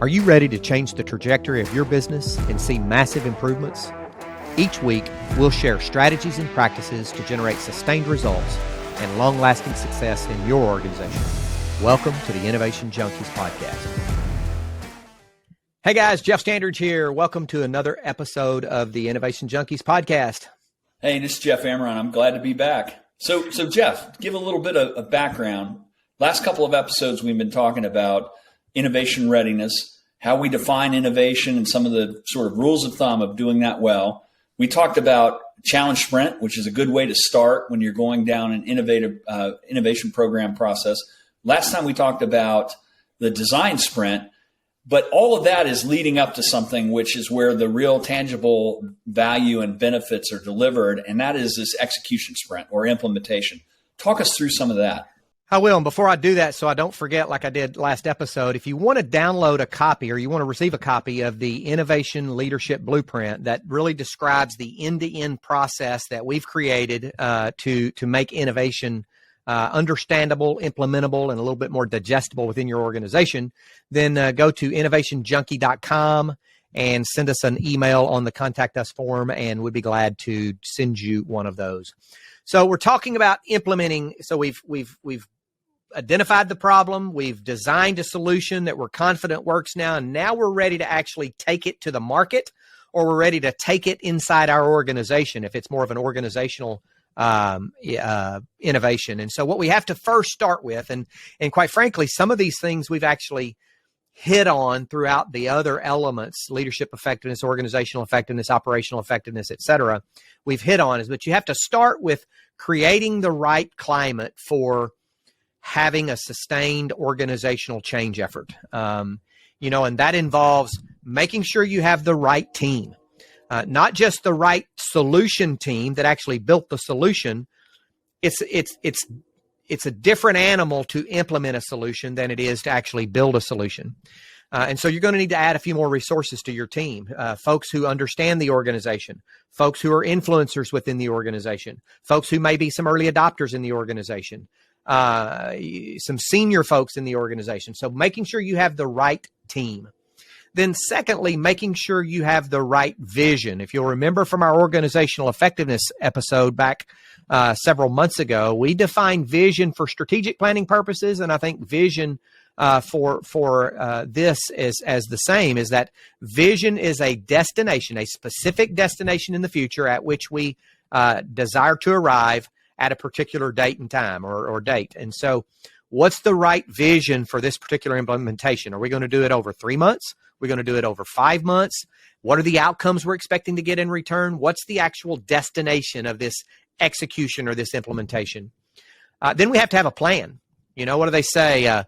Are you ready to change the trajectory of your business and see massive improvements? Each week, we'll share strategies and practices to generate sustained results and long-lasting success in your organization. Welcome to the Innovation Junkies podcast. Hey guys, Jeff Standridge here. Welcome to another episode of the Innovation Junkies podcast. Hey, this is Jeff Amaron. I'm glad to be back. So Jeff, give a little bit of background. Last couple of episodes, we've been talking about innovation readiness, how we define innovation and some of the sort of rules of thumb of doing that well. We talked about challenge sprint, which is a good way to start when you're going down an innovation program process. Last time we talked about the design sprint, but all of that is leading up to something which is where the real tangible value and benefits are delivered, and that is this execution sprint or implementation. Talk us through some of that. I will. And before I do that, so I don't forget like I did last episode, if you want to download a copy or you want to receive a copy of the Innovation Leadership Blueprint that really describes the end-to-end process that we've created to make innovation understandable, implementable, and a little bit more digestible within your organization, then go to innovationjunkie.com and send us an email on the Contact Us form, and we'd be glad to send you one of those. So we're talking about implementing. So we've identified the problem. We've designed a solution that we're confident works now, and now we're ready to actually take it to the market, or we're ready to take it inside our organization if it's more of an organizational innovation. And so what we have to first start with, and quite frankly, some of these things we've actually hit on throughout the other elements, leadership effectiveness, organizational effectiveness, operational effectiveness, et cetera, we've hit on is, but you have to start with creating the right climate for having a sustained organizational change effort. And that involves making sure you have the right team, not just the right solution team that actually built the solution. It's a different animal to implement a solution than it is to actually build a solution. And so you're going to need to add a few more resources to your team, folks who understand the organization, folks who are influencers within the organization, folks who may be some early adopters in the organization, some senior folks in the organization. So making sure you have the right team. Then secondly, making sure you have the right vision. If you'll remember from our organizational effectiveness episode back several months ago, we defined vision for strategic planning purposes. And I think vision for this is as the same, is that vision is a destination, a specific destination in the future at which we desire to arrive at a particular date and time or date. And so what's the right vision for this particular implementation? Are we going to do it over 3 months? We're going to do it over 5 months. What are the outcomes we're expecting to get in return? What's the actual destination of this execution or this implementation? Then we have to have a plan. What do they say?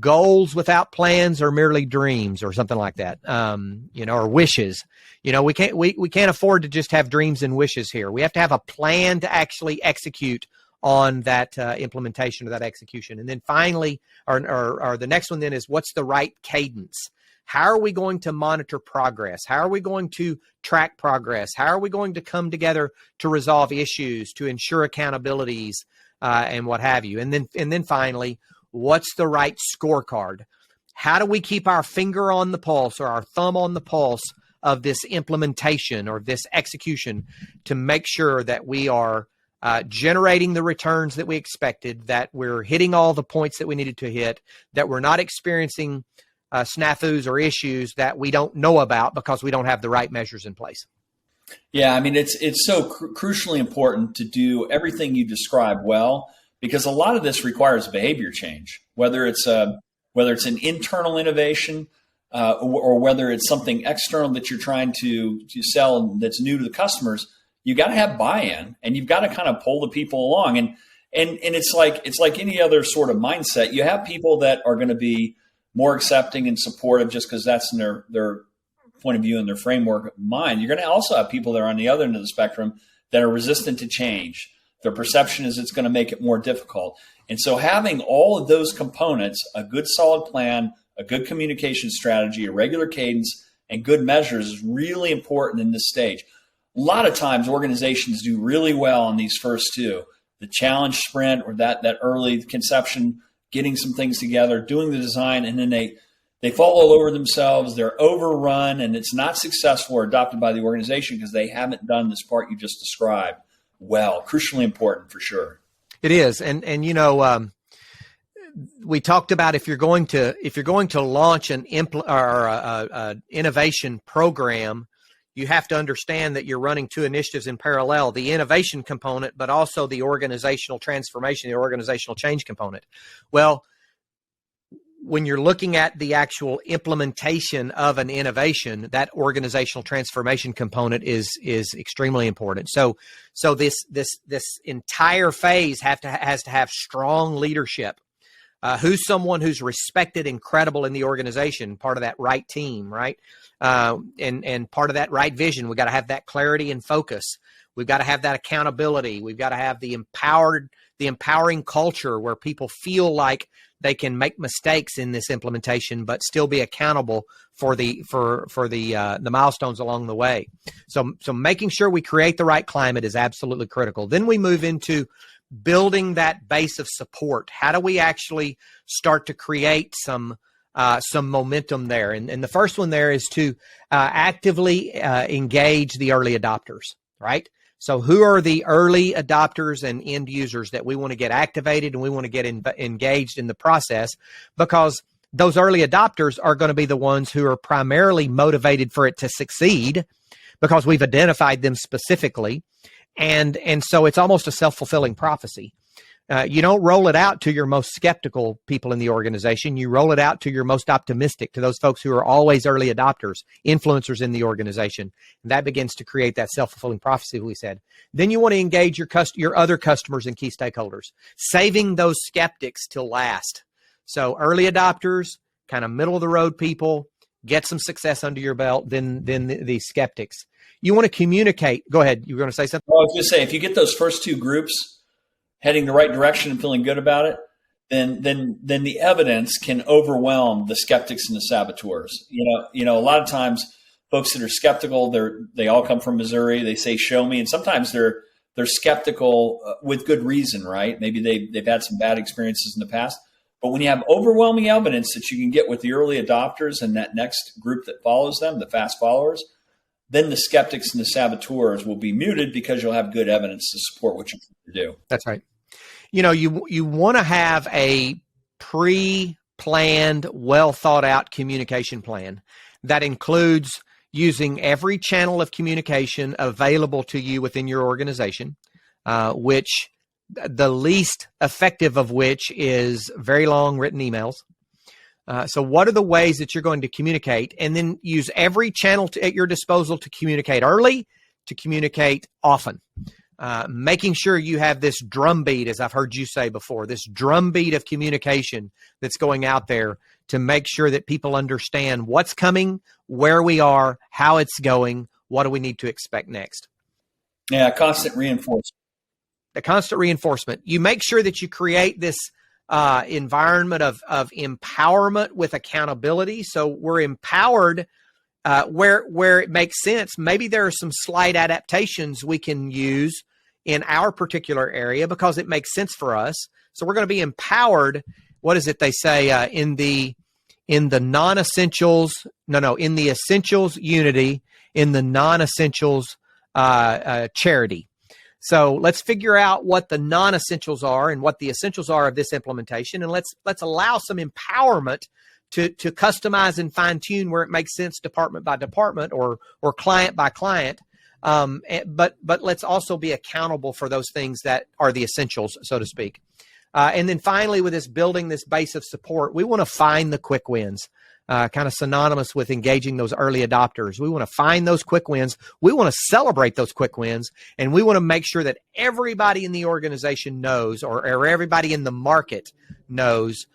Goals without plans are merely dreams, or something like that. Or wishes. We can't afford to just have dreams and wishes here. We have to have a plan to actually execute on that implementation or that execution. And then finally, or the next one then is, what's the right cadence? How are we going to monitor progress? How are we going to track progress? How are we going to come together to resolve issues, to ensure accountabilities, and what have you? And then finally, what's the right scorecard? How do we keep our finger on the pulse or our thumb on the pulse of this implementation or this execution to make sure that we are generating the returns that we expected, that we're hitting all the points that we needed to hit, that we're not experiencing snafus or issues that we don't know about because we don't have the right measures in place? Yeah, I mean, it's so crucially important to do everything you describe well, because a lot of this requires behavior change, whether it's an internal innovation or whether it's something external that you're trying to sell that's new to the customers. You got to have buy-in, and you've got to kind of pull the people along. And it's like any other sort of mindset. You have people that are going to be more accepting and supportive just because that's in their point of view and their framework of mind. You're going to also have people that are on the other end of the spectrum that are resistant to change. Their perception is it's going to make it more difficult. And so having all of those components, a good solid plan, a good communication strategy, a regular cadence, and good measures is really important in this stage. A lot of times organizations do really well on these first two, the challenge sprint or that early conception getting some things together, doing the design, and then they fall all over themselves. They're overrun, and it's not successful or adopted by the organization because they haven't done this part you just described well. Crucially important for sure. It is, and we talked about if you're going to launch an innovation program, you have to understand that you're running two initiatives in parallel: the innovation component, but also the organizational transformation, the organizational change component. Well, when you're looking at the actual implementation of an innovation, that organizational transformation component is extremely important. So this entire phase has to have strong leadership. Who's someone who's respected and credible in the organization, part of that right team, right? And part of that right vision. We've got to have that clarity and focus. We've got to have that accountability. We've got to have the empowering culture where people feel like they can make mistakes in this implementation, but still be accountable for the milestones along the way. So making sure we create the right climate is absolutely critical. Then we move into building that base of support. How do we actually start to create some momentum there? And the first one there is to actively engage the early adopters, right? So who are the early adopters and end users that we want to get activated and we want to get engaged in the process? Because those early adopters are going to be the ones who are primarily motivated for it to succeed because we've identified them specifically. And so it's almost a self-fulfilling prophecy. You don't roll it out to your most skeptical people in the organization. You roll it out to your most optimistic, to those folks who are always early adopters, influencers in the organization. And that begins to create that self-fulfilling prophecy we said. Then you want to engage your other customers and key stakeholders, saving those skeptics till last. So early adopters, kind of middle of the road people, get some success under your belt, then the skeptics. You want to communicate. Go ahead. You were going to say something? Well, I was going to say, if you get those first two groups heading the right direction and feeling good about it, then the evidence can overwhelm the skeptics and the saboteurs. You know, a lot of times folks that are skeptical, they all come from Missouri. They say, "Show me," and sometimes they're skeptical with good reason, right? Maybe they've had some bad experiences in the past. But when you have overwhelming evidence that you can get with the early adopters and that next group that follows them, the fast followers, then the skeptics and the saboteurs will be muted because you'll have good evidence to support what you're trying to do. That's right. You know, you want to have a pre-planned, well thought out communication plan that includes using every channel of communication available to you within your organization, which the least effective of which is very long written emails. So what are the ways that you're going to communicate? And then use every channel at your disposal to communicate early, to communicate often. Making sure you have this drumbeat, as I've heard you say before, this drumbeat of communication that's going out there to make sure that people understand what's coming, where we are, how it's going, what do we need to expect next. Yeah, constant reinforcement. The constant reinforcement. You make sure that you create this environment of empowerment with accountability. So we're empowered where it makes sense. Maybe there are some slight adaptations we can use in our particular area because it makes sense for us. So we're going to be empowered. What is it they say in the non-essentials? In the essentials, unity. In the non-essentials, charity. So let's figure out what the non-essentials are and what the essentials are of this implementation, and let's allow some empowerment to customize and fine tune where it makes sense, department by department or client by client. But let's also be accountable for those things that are the essentials, so to speak. And then finally, with this building this base of support, we want to find the quick wins. Kind of synonymous with engaging those early adopters. We want to find those quick wins. We want to celebrate those quick wins. And we want to make sure that everybody in the organization knows or everybody in the market knows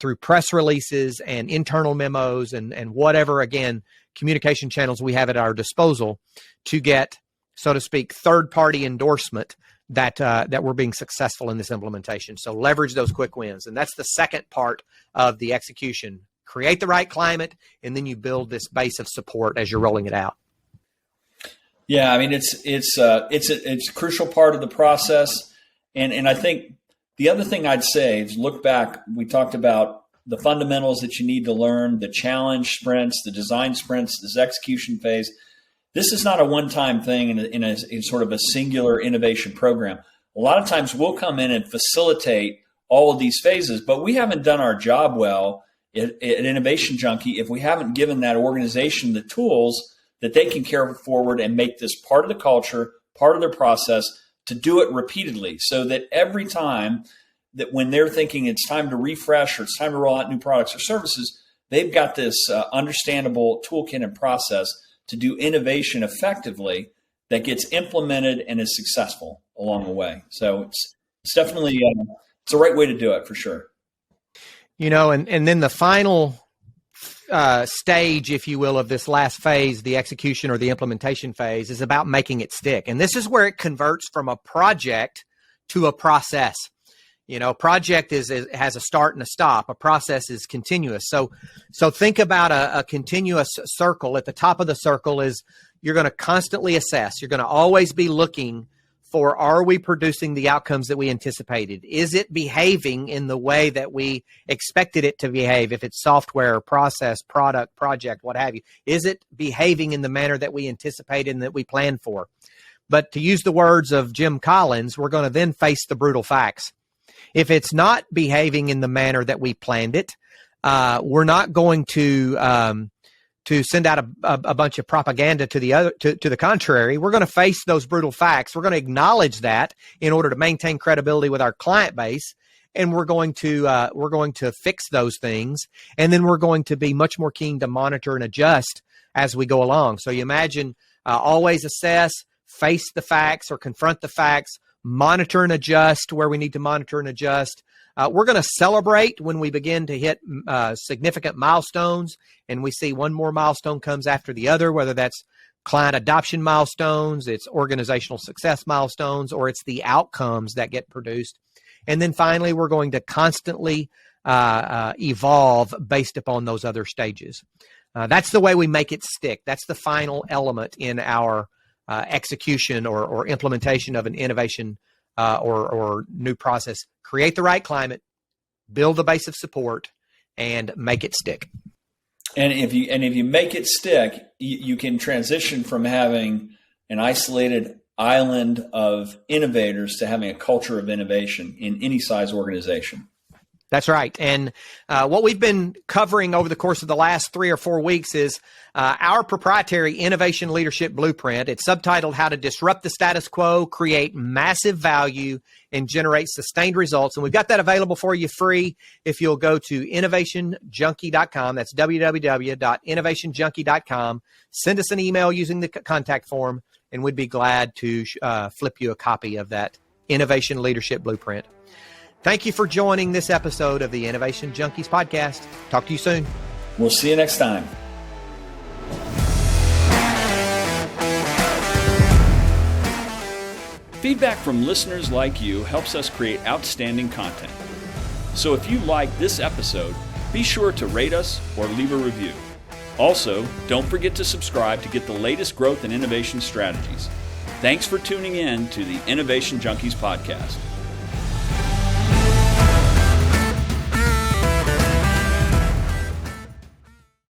through press releases and internal memos and whatever, again, communication channels we have at our disposal to get, so to speak, third-party endorsement that we're being successful in this implementation. So leverage those quick wins. And that's the second part of the execution. Create the right climate, and then you build this base of support as you're rolling it out. Yeah, I mean it's a crucial part of the process, and I think The other thing I'd say is look back. We talked about the fundamentals that you need to learn, the challenge sprints, the design sprints, this execution phase. This is not a one-time thing in sort of a singular innovation program. A lot of times we'll come in and facilitate all of these phases, but we haven't done our job well at Innovation Junkie if we haven't given that organization the tools that they can carry forward and make this part of the culture, part of their process, to do it repeatedly, so that every time that when they're thinking it's time to refresh or it's time to roll out new products or services, they've got this understandable toolkit and process to do innovation effectively that gets implemented and is successful along the way. So it's definitely it's the right way to do it for sure. And then the final stage, if you will, of this last phase, the execution or the implementation phase, is about making it stick. And this is where it converts from a project to a process. Project has a start and a stop. A process is continuous. So think about a continuous circle. At the top of the circle is you're going to constantly assess. You're going to always be looking for, are we producing the outcomes that we anticipated? Is it behaving in the way that we expected it to behave? If it's software, process, product, project, what have you, is it behaving in the manner that we anticipated and that we planned for? But to use the words of Jim Collins, we're going to then face the brutal facts. If it's not behaving in the manner that we planned it, we're not going to send out a bunch of propaganda to the contrary. We're going to face those brutal facts. We're going to acknowledge that in order to maintain credibility with our client base, and we're going to fix those things, and then we're going to be much more keen to monitor and adjust as we go along. So you imagine always assess, face the facts or confront the facts, monitor and adjust where we need to monitor and adjust. We're going to celebrate when we begin to hit significant milestones, and we see one more milestone comes after the other, whether that's client adoption milestones, it's organizational success milestones, or it's the outcomes that get produced. And then finally, we're going to constantly evolve based upon those other stages. That's the way we make it stick. That's the final element in our execution or implementation of an innovation or new process. Create the right climate, build the base of support, and make it stick. And if you make it stick, you can transition from having an isolated island of innovators to having a culture of innovation in any size organization. That's right. And what we've been covering over the course of the last 3 or 4 weeks is our proprietary Innovation Leadership Blueprint. It's subtitled How to Disrupt the Status Quo, Create Massive Value, and Generate Sustained Results. And we've got that available for you free if you'll go to innovationjunkie.com. That's www.innovationjunkie.com. Send us an email using the contact form, and we'd be glad to flip you a copy of that Innovation Leadership Blueprint. Thank you for joining this episode of the Innovation Junkies podcast. Talk to you soon. We'll see you next time. Feedback from listeners like you helps us create outstanding content. So if you like this episode, be sure to rate us or leave a review. Also, don't forget to subscribe to get the latest growth and innovation strategies. Thanks for tuning in to the Innovation Junkies podcast.